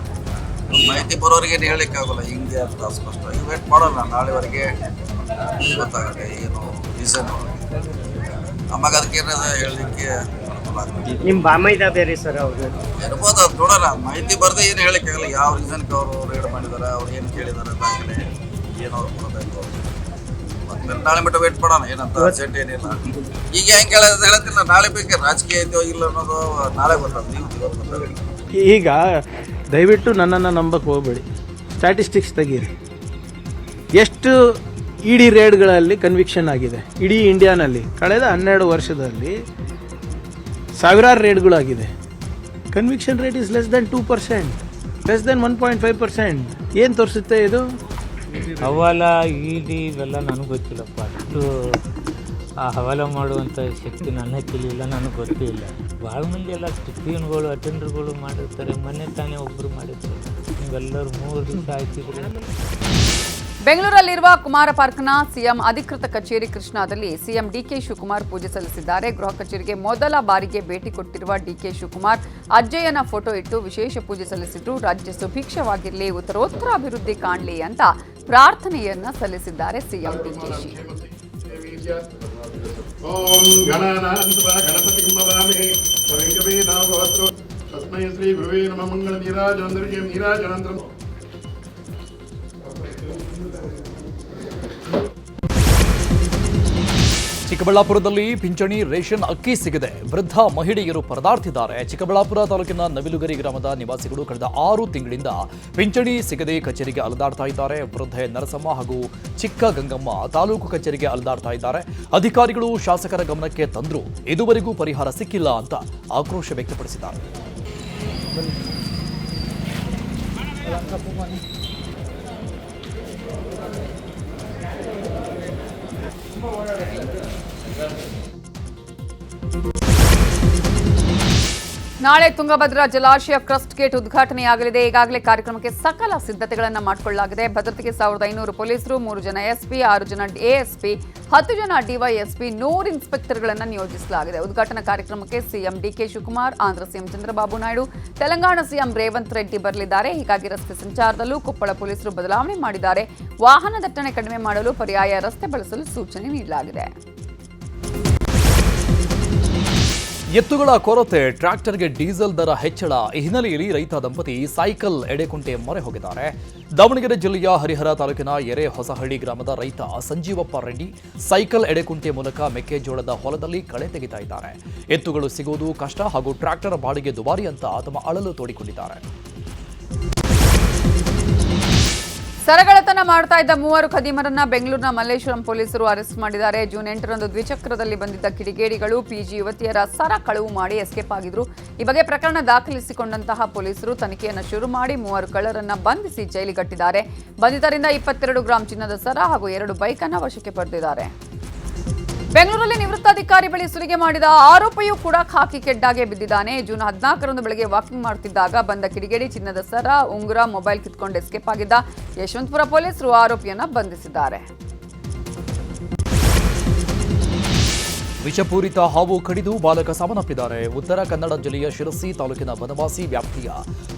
ಮಾಹಿತಿ ಬರೋರಿಗೆ ಏನು ಹೇಳಲಿಕ್ಕೆ ಆಗೋಲ್ಲ ಹಿಂಗೆ ಅಂತ ಸ್ಪಷ್ಟವಾಗಿ ವೇಟ್ ಮಾಡೋಲ್ಲ. ನಾಳೆವರೆಗೆ ಗೊತ್ತಾಗುತ್ತೆ ಏನು ರೀಸನ್. ನಮಗೆ ಅದಕ್ಕೆ ಹೇಳಲಿಕ್ಕೆ ಚಲೋ ಆಗ್ತದೆ. ನಿಮ್ಮ ಬಾಮೈದ ಬೇರೆ ಸರ್ ಅವರು ಇರ್ಬೋದು, ಅದು ನೋಡೋಣ. ಮಾಹಿತಿ ಬರದೆ ಏನು ಹೇಳಕ್ಕಾಗಲ್ಲ. ಯಾವ ರೀಸನ್ಗೆ ಅವರು ರೇಡ್ ಮಾಡಿದ್ದಾರೆ, ಅವ್ರು ಏನು ಕೇಳಿದ್ದಾರೆ ದಾಖಲೆ ಏನು ಅವ್ರು ಕೊಡೋದಾಯ್ತು. ಮತ್ತೆ ನಾಳೆ ಮಟ್ಟ ವೇಟ್ ಮಾಡೋಣ, ಏನಂತ ಅರ್ಜೆಂಟ್ ಏನಿಲ್ಲ. ಈಗ ಹೆಂಗೆ ಹೇಳತ್ತಿಲ್ಲ, ನಾಳೆ ಬೇಕಾದ್ರೆ ರಾಜಕೀಯ ಐತೋ ಇಲ್ಲ ಅನ್ನೋದು ನಾಳೆ ಗೊತ್ತಾಗ್ತದೆ, ಇವತ್ತು ಗೊತ್ತಾಗಲ್ಲ. ಈಗ ದಯವಿಟ್ಟು ನನ್ನನ್ನು ನಂಬಕ್ಕೆ ಹೋಗಬೇಡಿ, ಸ್ಟ್ಯಾಟಿಸ್ಟಿಕ್ಸ್ ತೆಗೀರಿ. ಎಷ್ಟು ಇಡಿ ರೇಡ್ಗಳಲ್ಲಿ ಕನ್ವಿಕ್ಷನ್ ಆಗಿದೆ ಇಡೀ ಇಂಡಿಯಾನಲ್ಲಿ ಕಳೆದ 12 ವರ್ಷದಲ್ಲಿ? ಸಾವಿರಾರು ರೇಡ್ಗಳಾಗಿದೆ. Conviction rate is less than 2%, less than 1.5%. ಏನು ತೋರಿಸುತ್ತೆ ಇದು? ಹವಾಲ ಇಡಿ ಇವೆಲ್ಲ ನನಗೆ ಗೊತ್ತಿಲ್ಲಪ್ಪ. ಅಷ್ಟು ಆ ಹವಾಲ ಮಾಡುವಂಥ ಶಕ್ತಿ ನನ್ನ ಹತ್ತಿಲಿಲ್ಲ, ನನಗೆ ಗೊತ್ತಿಲ್ಲ. ಭಾಳ ಮಂದಿ ಎಲ್ಲ ಟಿಫಿನ್ಗಳು ಅಟೆಂಡರ್ಗಳು ಮಾಡಿರ್ತಾರೆ. ಮೊನ್ನೆ ತಾನೇ ಒಬ್ಬರು ಮಾಡಿದ್ರು. ನೀವೆಲ್ಲರೂ 3 ದಿವಸ ಆಯ್ತಿದ್ರು. ಬೆಂಗಳೂರಲ್ಲಿರುವ ಕುಮಾರ ಪಾರ್ಕ್ನ ಸಿಎಂ ಅಧಿಕೃತ ಕಚೇರಿ ಕೃಷ್ಣಾದಲ್ಲಿ ಸಿಎಂ ಡಿಕೆ ಶಿವಕುಮಾರ್ ಪೂಜೆ ಸಲ್ಲಿಸಿದ್ದಾರೆ. ಗೃಹ ಕಚೇರಿಗೆ ಮೊದಲ ಬಾರಿಗೆ ಭೇಟಿ ಕೊಟ್ಟಿರುವ ಡಿಕೆ ಶಿವಕುಮಾರ್ ಅಜ್ಜಯ್ಯನ ಫೋಟೋ ಇಟ್ಟು ವಿಶೇಷ ಪೂಜೆ ಸಲ್ಲಿಸಿದ್ರು. ರಾಜ್ಯ ಸುಭಿಕ್ಷವಾಗಿರಲಿ, ಉತ್ತರೋತ್ತರ ಅಭಿವೃದ್ಧಿ ಕಾಣಲಿ ಅಂತ ಪ್ರಾರ್ಥನೆಯನ್ನ ಸಲ್ಲಿಸಿದ್ದಾರೆ ಸಿಎಂ ಡಿಕೆಶಿ. ಚಿಕ್ಕಬಳ್ಳಾಪುರದಲ್ಲಿ ಪಿಂಚಣಿ ರೇಷನ್ ಅಕ್ಕಿ ಸಿಗದೆ ವೃದ್ಧ ಮಹಿಳೆಯರು ಪರದಾಡ್ತಿದ್ದಾರೆ. ಚಿಕ್ಕಬಳ್ಳಾಪುರ ತಾಲೂಕಿನ ನವಿಲುಗರಿ ಗ್ರಾಮದ ನಿವಾಸಿಗಳು ಕಳೆದ 6 ತಿಂಗಳಿಂದ ಪಿಂಚಣಿ ಸಿಗದೆ ಕಚೇರಿಗೆ ಅಲೆದಾಡ್ತಾ ಇದ್ದಾರೆ. ವೃದ್ಧೆ ನರಸಮ್ಮ ಹಾಗೂ ಚಿಕ್ಕ ಗಂಗಮ್ಮ ತಾಲೂಕು ಕಚೇರಿಗೆ ಅಲೆದಾಡ್ತಾ ಇದ್ದಾರೆ. ಅಧಿಕಾರಿಗಳು ಶಾಸಕರ ಗಮನಕ್ಕೆ ತಂದರೂ ಇದುವರೆಗೂ ಪರಿಹಾರ ಸಿಕ್ಕಿಲ್ಲ ಅಂತ ಆಕ್ರೋಶ ವ್ಯಕ್ತಪಡಿಸಿದ್ದಾರೆ. ನಾಳೆ ತುಂಗಭದ್ರಾ ಜಲಾಶಯ ಕ್ರಸ್ಟ್ ಗೇಟ್ ಉದ್ಘಾಟನೆಯಾಗಲಿದೆ. ಈಗಾಗಲೇ ಕಾರ್ಯಕ್ರಮಕ್ಕೆ ಸಕಲ ಸಿದ್ಧತೆಗಳನ್ನು ಮಾಡಿಕೊಳ್ಳಲಾಗಿದೆ. ಭದ್ರತೆಗೆ 1500 ಪೊಲೀಸರು, 3 ಜನ ಎಸ್ಪಿ, 6 ಜನ ಎಎಸ್ಪಿ, 10 ಜನ ಡಿವೈಎಸ್ಪಿ, 100 ಇನ್ಸ್ಪೆಕ್ಟರ್ಗಳನ್ನು ನಿಯೋಜಿಸಲಾಗಿದೆ. ಉದ್ಘಾಟನಾ ಕಾರ್ಯಕ್ರಮಕ್ಕೆ CM DK Shivakumar, Andhra CM Chandrababu Naidu, Telangana CM Revanth Reddy ಬರಲಿದ್ದಾರೆ. ಹೀಗಾಗಿ ರಸ್ತೆ ಸಂಚಾರದಲ್ಲೂ ಕೊಪ್ಪಳ ಪೊಲೀಸರು ಬದಲಾವಣೆ ಮಾಡಿದ್ದಾರೆ. ವಾಹನ ದಟ್ಟಣೆ ಕಡಿಮೆ ಮಾಡಲು ಪರ್ಯಾಯ ರಸ್ತೆ ಬಳಸಲು ಸೂಚನೆ ನೀಡಲಾಗಿದೆ. ಎತ್ತುಗಳ ಕೊರತೆ, ಟ್ರ್ಯಾಕ್ಟರ್ಗೆ ಡೀಸೆಲ್ ದರ ಹೆಚ್ಚಳ. ಈ ಹಿನ್ನೆಲೆಯಲ್ಲಿ ರೈತ ದಂಪತಿ ಸೈಕಲ್ ಎಡೆಕುಂಟೆ ಮೊರೆ ಹೋಗಿದ್ದಾರೆ. ದಾವಣಗೆರೆ ಜಿಲ್ಲೆಯ ಹರಿಹರ ತಾಲೂಕಿನ ಎರೆ ಹೊಸಹಳ್ಳಿ ಗ್ರಾಮದ ರೈತ ಸಂಜೀವಪ್ಪ ರೆಡ್ಡಿ ಸೈಕಲ್ ಎಡೆಕುಂಟೆ ಮೂಲಕ ಮೆಕ್ಕೆಜೋಳದ ಹೊಲದಲ್ಲಿ ಕಳೆ ತೆಗಿತಾ ಇದ್ದಾರೆ. ಎತ್ತುಗಳು ಸಿಗುವುದು ಕಷ್ಟ ಹಾಗೂ ಟ್ರ್ಯಾಕ್ಟರ್ ಬಾಡಿಗೆ ದುಬಾರಿ ಅಂತ ತಮ್ಮ ಅಳಲು ತೋಡಿಕೊಂಡಿದ್ದಾರೆ. ಸರಗಳತನ ಮಾಡ್ತಾ ಇದ್ದ 3 ಖದೀಮರನ್ನ ಬೆಂಗಳೂರಿನ ಮಲ್ಲೇಶ್ವರಂ ಪೊಲೀಸರು ಅರೆಸ್ಟ್ ಮಾಡಿದ್ದಾರೆ. ಜೂನ್ 8ರಂದು ದ್ವಿಚಕ್ರದಲ್ಲಿ ಬಂದಿದ್ದ ಕಿಡಿಗೇಡಿಗಳು ಪಿಜಿ ಯುವತಿಯರ ಸರ ಕಳವು ಮಾಡಿ ಎಸ್ಕೇಪ್ ಆಗಿದ್ರು. ಈ ಬಗ್ಗೆ ಪ್ರಕರಣ ದಾಖಲಿಸಿಕೊಂಡಂತಹ ಪೊಲೀಸರು ತನಿಖೆಯನ್ನು ಶುರು ಮಾಡಿ 3 ಕಳ್ಳರನ್ನ ಬಂಧಿಸಿ ಜೈಲಿಗಟ್ಟಿದ್ದಾರೆ. ಬಂಧಿತರಿಂದ 22 ಗ್ರಾಂ ಚಿನ್ನದ ಸರ ಹಾಗೂ 2 ಬೈಕ್ ಅನ್ನು ವಶಕ್ಕೆ ಪಡೆದಿದ್ದಾರೆ. ಬೆಂಗಳೂರಲ್ಲಿ ನಿವೃತ್ತ ಅಧಿಕಾರಿ ಬಳಿ ಸುಲಿಗೆ ಮಾಡಿದ ಆರೋಪಿಯೂ ಕೂಡ ಖಾಕಿ ಕೆಡ್ಡಾಗೆ ಬಿದ್ದಿದ್ದಾನೆ. ಜೂನ್ 14ರಂದು ಬೆಳಗ್ಗೆ ವಾಕಿಂಗ್ ಮಾಡುತ್ತಿದ್ದಾಗ ಬಂದ ಕಿಡಿಗೇಡಿ ಚಿನ್ನದ ಸರ, ಉಂಗುರ, ಮೊಬೈಲ್ ಕಿತ್ಕೊಂಡು ಎಸ್ಕೇಪ್ ಆಗಿದ್ದ. ಯಶವಂತಪುರ ಪೊಲೀಸರು ಆರೋಪಿಯನ್ನ ಬಂಧಿಸಿದ್ದಾರೆ. ವಿಷಪೂರಿತ ಹಾವು ಕಡಿದು ಬಾಲಕ ಸಾವನ್ನಪ್ಪಿದ್ದಾರೆ. ಉತ್ತರ ಕನ್ನಡ ಜಿಲ್ಲೆಯ ಶಿರಸಿ ತಾಲೂಕಿನ ಬನವಾಸಿ ವ್ಯಾಪ್ತಿಯ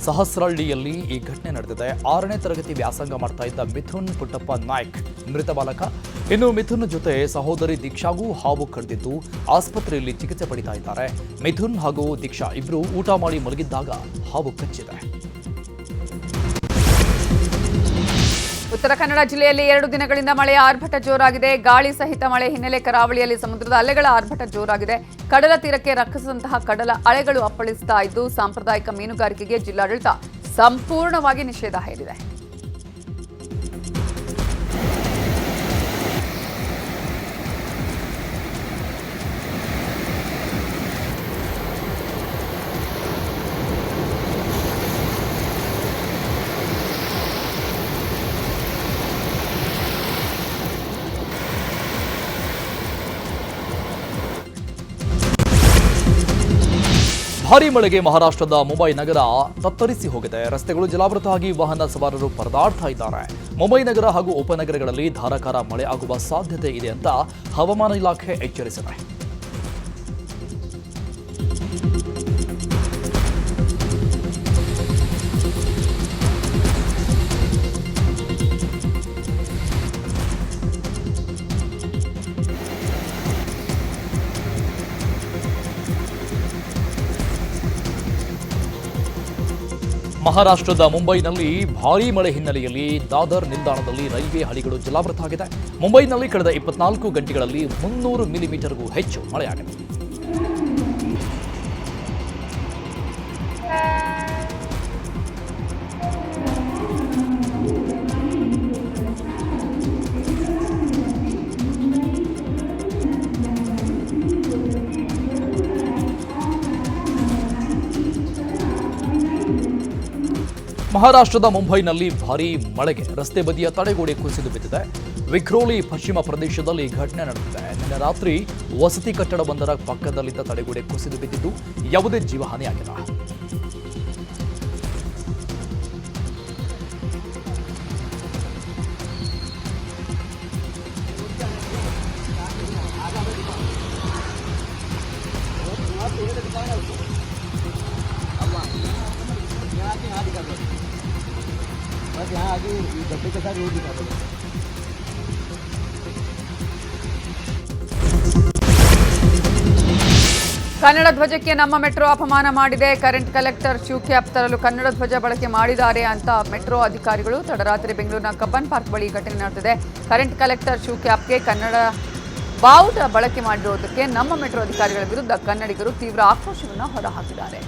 ಸಹಸ್ರಹಳ್ಳಿಯಲ್ಲಿ ಈ ಘಟನೆ ನಡೆದಿದೆ. 6ನೇ ತರಗತಿ ವ್ಯಾಸಂಗ ಮಾಡ್ತಾ ಇದ್ದ ಮಿಥುನ್ ಪುಟ್ಟಪ್ಪ ನಾಯ್ಕ್ ಮೃತ ಬಾಲಕ. ಇನ್ನು ಮಿಥುನ್ ಜೊತೆ ಸಹೋದರಿ ದೀಕ್ಷಾಗೂ ಹಾವು ಕಡಿದಿದ್ದು ಆಸ್ಪತ್ರೆಯಲ್ಲಿ ಚಿಕಿತ್ಸೆ ಪಡಿತಾ ಇದ್ದಾರೆ. ಮಿಥುನ್ ಹಾಗೂ ದೀಕ್ಷಾ ಇಬ್ಬರು ಊಟ ಮಾಡಿ ಮಲಗಿದ್ದಾಗ ಹಾವು ಕಚ್ಚಿದೆ. ಉತ್ತರ ಕನ್ನಡ ಜಿಲ್ಲೆಯಲ್ಲಿ 2 ದಿನಗಳಿಂದ ಮಳೆಯ ಆರ್ಭಟ ಜೋರಾಗಿದೆ. ಗಾಳಿ ಸಹಿತ ಮಳೆ ಹಿನ್ನೆಲೆ ಕರಾವಳಿಯಲ್ಲಿ ಸಮುದ್ರದ ಅಲೆಗಳ ಆರ್ಭಟ ಜೋರಾಗಿದೆ. ಕಡಲ ತೀರಕ್ಕೆ ರಕ್ಕಸದಂತಹ ಕಡಲ ಅಲೆಗಳು ಅಪ್ಪಳಿಸ್ತಾ ಇದ್ದು ಸಾಂಪ್ರದಾಯಿಕ ಮೀನುಗಾರಿಕೆಗೆ ಜಿಲ್ಲಾಡಳಿತ ಸಂಪೂರ್ಣವಾಗಿ ನಿಷೇಧ ಹೇರಿದೆ. ಭಾರೀ ಮಳೆಗೆ ಮಹಾರಾಷ್ಟ್ರದ ಮುಂಬೈ ನಗರ ತತ್ತರಿಸಿ ಹೋಗಿದೆ. ರಸ್ತೆಗಳು ಜಲಾವೃತ ಆಗಿ ವಾಹನ ಸವಾರರು ಪರದಾಡ್ತಾ ಇದ್ದಾರೆ. ಮುಂಬೈ ನಗರ ಹಾಗೂ ಉಪನಗರಗಳಲ್ಲಿ ಧಾರಾಕಾರ ಮಳೆ ಆಗುವ ಸಾಧ್ಯತೆ ಇದೆ ಅಂತ ಹವಾಮಾನ ಇಲಾಖೆ ಎಚ್ಚರಿಸಿದೆ. ಮಹಾರಾಷ್ಟ್ರದ ಮುಂಬೈನಲ್ಲಿ ಭಾರೀ ಮಳೆ ಹಿನ್ನೆಲೆಯಲ್ಲಿ ದಾದರ್ ನಿಲ್ದಾಣದಲ್ಲಿ ರೈಲ್ವೆ ಹಳಿಗಳು ಜಲಾವೃತ ಆಗಿದೆ. ಮುಂಬೈನಲ್ಲಿ ಕಳೆದ 24 ಗಂಟೆಗಳಲ್ಲಿ 300 ಮಿಲಿಮೀಟರ್ಗೂ ಹೆಚ್ಚು ಮಳೆಯಾಗಿದೆ. ಮಹಾರಾಷ್ಟ್ರದ ಮುಂಬೈನಲ್ಲಿ ಭಾರೀ ಮಳೆಗೆ ರಸ್ತೆ ಬದಿಯ ತಡೆಗೋಡೆ ಕುಸಿದು ಬಿದ್ದಿದೆ. ವಿಕ್ರೋಲಿ ಪಶ್ಚಿಮ ಪ್ರದೇಶದಲ್ಲಿ ಘಟನೆ ನಡೆದಿದೆ. ನಿನ್ನೆ ರಾತ್ರಿ ವಸತಿ ಕಟ್ಟಡವೊಂದರ ಪಕ್ಕದಲ್ಲಿದ್ದ ತಡೆಗೋಡೆ ಕುಸಿದು ಬಿದ್ದಿದ್ದು ಯಾವುದೇ ಜೀವಹಾನಿಯಾಗಿಲ್ಲ. ಕನ್ನಡ ಧ್ವಜಕ್ಕೆ ನಮ್ಮ ಮೆಟ್ರೋ ಅಪಮಾನ ಮಾಡಿದೆ. ಕರೆಂಟ್ ಕಲೆಕ್ಟರ್ ಶೂ ಕ್ಯಾಪ್ ತರಲು ಕನ್ನಡ ಧ್ವಜ ಬಳಕೆ ಮಾಡಿದ್ದಾರೆ ಅಂತ ಮೆಟ್ರೋ ಅಧಿಕಾರಿಗಳು. ತಡರಾತ್ರಿ ಬೆಂಗಳೂರಿನ ಕಬ್ಬನ್ ಪಾರ್ಕ್ ಬಳಿ ಘಟನೆ ನಡೆದಿದೆ. ಕರೆಂಟ್ ಕಲೆಕ್ಟರ್ ಶೂ ಕ್ಯಾಪ್ಗೆ ಕನ್ನಡ ಬಾವುಟ ಬಳಕೆ ಮಾಡಿರುವುದಕ್ಕೆ ನಮ್ಮ ಮೆಟ್ರೋ ಅಧಿಕಾರಿಗಳ ವಿರುದ್ಧ ಕನ್ನಡಿಗರು ತೀವ್ರ ಆಕ್ರೋಶವನ್ನು ಹೊರಹಾಕಿದ್ದಾರೆ.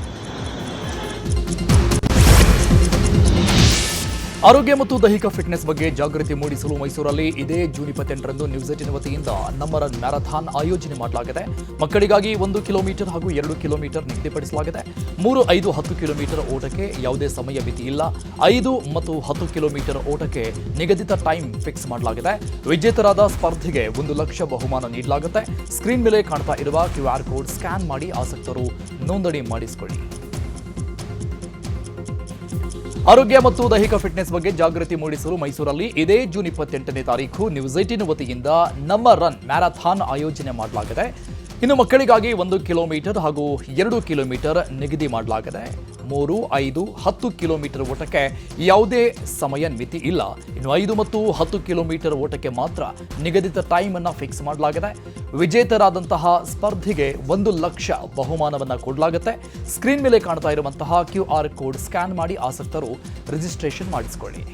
ಆರೋಗ್ಯ ಮತ್ತು ದೈಹಿಕ ಫಿಟ್ನೆಸ್ ಬಗ್ಗೆ ಜಾಗೃತಿ ಮೂಡಿಸಲು ಮೈಸೂರಲ್ಲಿ ಇದೇ ಜೂನ್ 28ರಂದು ನ್ಯೂಸ್ 18 ವತಿಯಿಂದ ನಮ್ಮ ರನ್ ಮ್ಯಾರಥಾನ್ ಆಯೋಜನೆ ಮಾಡಲಾಗಿದೆ. ಮಕ್ಕಳಿಗಾಗಿ 1 ಕಿಲೋಮೀಟರ್ ಹಾಗೂ 2 ಕಿಲೋಮೀಟರ್ ನಿಗದಿಪಡಿಸಲಾಗಿದೆ. 3, 5, 10 ಕಿಲೋಮೀಟರ್ ಓಟಕ್ಕೆ ಯಾವುದೇ ಸಮಯ ಮಿತಿ ಇಲ್ಲ. 5 ಮತ್ತು 10 ಕಿಲೋಮೀಟರ್ ಓಟಕ್ಕೆ ನಿಗದಿತ ಟೈಮ್ ಫಿಕ್ಸ್ ಮಾಡಲಾಗಿದೆ. ವಿಜೇತರಾದ ಸ್ಪರ್ಧೆಗೆ 1 ಲಕ್ಷ ಬಹುಮಾನ ನೀಡಲಾಗುತ್ತೆ. ಸ್ಕ್ರೀನ್ ಮೇಲೆ ಕಾಣ್ತಾ ಇರುವ QR ಕೋಡ್ ಸ್ಕ್ಯಾನ್ ಮಾಡಿ ಆಸಕ್ತರು ನೋಂದಣಿ ಮಾಡಿಸಿಕೊಳ್ಳಿ. ಆರೋಗ್ಯ ಮತ್ತು ದೈಹಿಕ ಫಿಟ್ನೆಸ್ ಬಗ್ಗೆ ಜಾಗೃತಿ ಮೂಡಿಸಲು ಮೈಸೂರಲ್ಲಿ ಇದೇ ಜೂನ್ 28ನೇ ತಾರೀಕು ನ್ಯೂಸ್ 18 ವತಿಯಿಂದ ನಮ್ಮ ರನ್ ಮ್ಯಾರಥಾನ್ ಆಯೋಜನೆ ಮಾಡಲಾಗಿದೆ. ಇನ್ನು ಮಕ್ಕಳಿಗಾಗಿ 1 ಕಿಲೋಮೀಟರ್ ಹಾಗೂ 2 ಕಿಲೋಮೀಟರ್ ನಿಗದಿ ಮಾಡಲಾಗಿದೆ. 3, 5, 10 ಕಿಲೋಮೀಟರ್ ಓಟಕ್ಕೆ ಯಾವುದೇ ಸಮಯ ಮಿತಿ ಇಲ್ಲ. ಇನ್ನು 5 ಮತ್ತು 10 ಕಿಲೋಮೀಟರ್ ಓಟಕ್ಕೆ ಮಾತ್ರ ನಿಗದಿತ ಟೈಮ್ ಅನ್ನು ಫಿಕ್ಸ್ ಮಾಡಲಾಗಿದೆ. ವಿಜೇತರಾದಂತಹ ಸ್ಪರ್ಧೆಗೆ 1 ಲಕ್ಷ ಬಹುಮಾನವನ್ನು ಕೊಡಲಾಗುತ್ತೆ. ಸ್ಕ್ರೀನ್ ಮೇಲೆ ಕಾಣ್ತಾ ಇರುವಂತಹ QR ಕೋಡ್ ಸ್ಕ್ಯಾನ್ ಮಾಡಿ ಆಸಕ್ತರು ರಿಜಿಸ್ಟ್ರೇಷನ್ ಮಾಡಿಸಿಕೊಳ್ಳಿ.